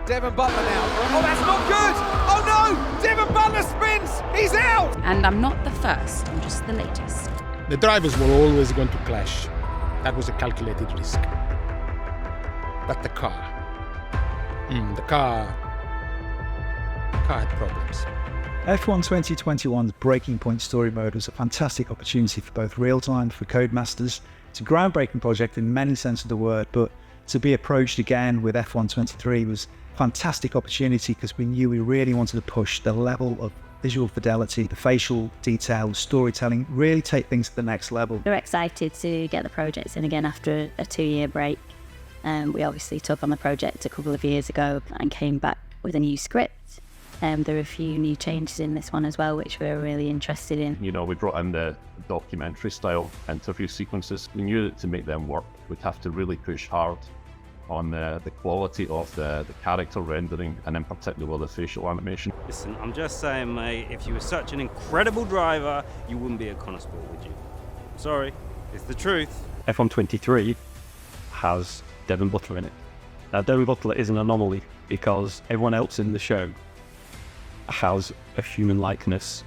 Devon Butler now. Oh, that's not good! Oh no! Devon Butler spins! He's out! And I'm not the first, I'm just the latest. The drivers were always going to clash. That was a calculated risk. But the car had problems. F1 2021's Breaking Point Story Mode was a fantastic opportunity for both Realtime, for Codemasters. It's a groundbreaking project in many sense of the word, but to be approached again with F1 23 was a fantastic opportunity because we knew we really wanted to push the level of visual fidelity, the facial detail, the storytelling, really take things to the next level. We're excited to get the projects in again after a 2-year break. We obviously took on the project a couple of years ago and came back with a new script. There are a few new changes in this one as well, which we're really interested in. You know, we brought in the documentary style interview sequences. We knew that to make them work, we'd have to really push hard on the quality of the character rendering and in particular the facial animation. Listen, I'm just saying, mate, if you were such an incredible driver, you wouldn't be a connoisseur, would you? Sorry, it's the truth. F1 23 has Devon Butler in it. Now, Devon Butler is an anomaly because everyone else in the show has a human likeness,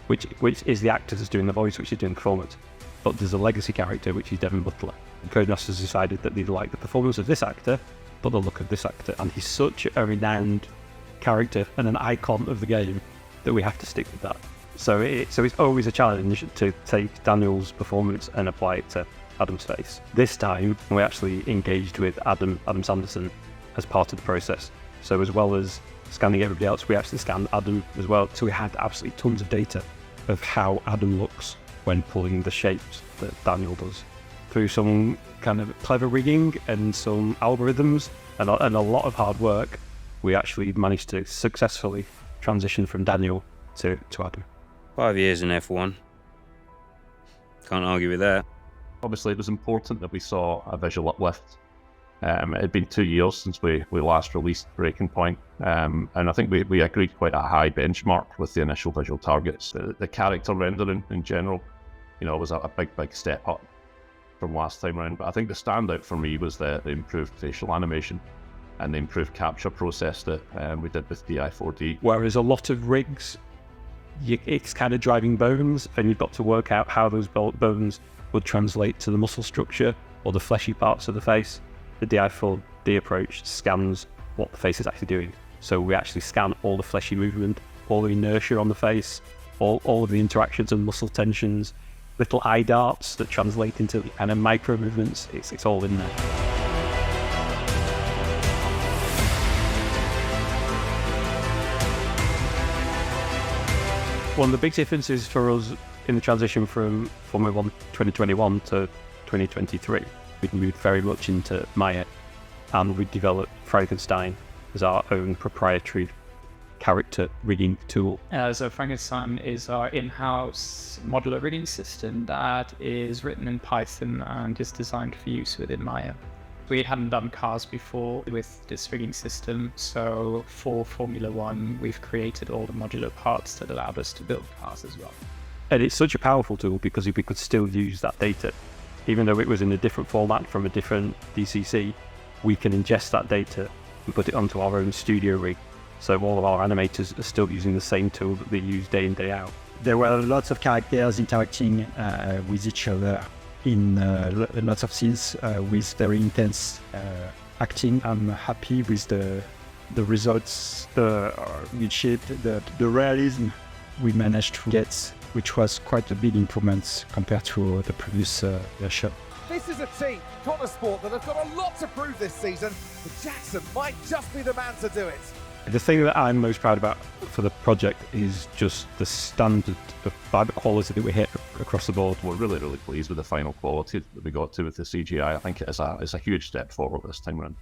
which is the actor that's doing the voice, which is doing the performance. But there's a legacy character, which is Devon Butler. And Codemasters decided that they'd like the performance of this actor, but the look of this actor. And he's such a renowned character and an icon of the game that we have to stick with that. So it's always a challenge to take Daniel's performance and apply it to Adam's face. This time, we actually engaged with Adam Sanderson as part of the process. So as well as scanning everybody else, we actually scanned Adam as well. So we had absolutely tons of data of how Adam looks when pulling the shapes that Daniel does. Through some kind of clever rigging and some algorithms and a lot of hard work, we actually managed to successfully transition from Daniel to Adam. 5 years in F1. Can't argue with that. Obviously, it was important that we saw a visual uplift. It had been 2 years since we last released Breaking Point, and I think we agreed quite a high benchmark with the initial visual targets. The character rendering in general, you know, was a big step up from last time around. But I think the standout for me was the improved facial animation and the improved capture process that we did with DI4D. Whereas a lot of rigs, it's kind of driving bones, and you've got to work out how those bones would translate to the muscle structure or the fleshy parts of the face. The DI4D approach scans what the face is actually doing. So we actually scan all the fleshy movement, all the inertia on the face, all of the interactions and muscle tensions, little eye darts that translate into kind of micro movements. It's all in there. One of the big differences for us in the transition from Formula 1 2021 to 2023, we moved very much into Maya, and we developed Frankenstein as our own proprietary character rigging tool. So Frankenstein is our in-house modular rigging system that is written in Python and is designed for use within Maya. We hadn't done cars before with this rigging system, so for Formula 1 we've created all the modular parts that allowed us to build cars as well. And it's such a powerful tool because we could still use that data. Even though it was in a different format from a different DCC, we can ingest that data and put it onto our own studio rig. So all of our animators are still using the same tool that they use day in, day out. There were lots of characters interacting with each other in lots of scenes with very intense acting. I'm happy with the results we achieved, the realism we managed to get, which was quite a big improvement compared to the previous version. This is a team, Connosport, that have got a lot to prove this season, but Jackson might just be the man to do it. The thing that I'm most proud about for the project is just the standard of the quality that we hit across the board. We're really pleased with the final quality that we got to with the CGI. I think it is a huge step forward this time around.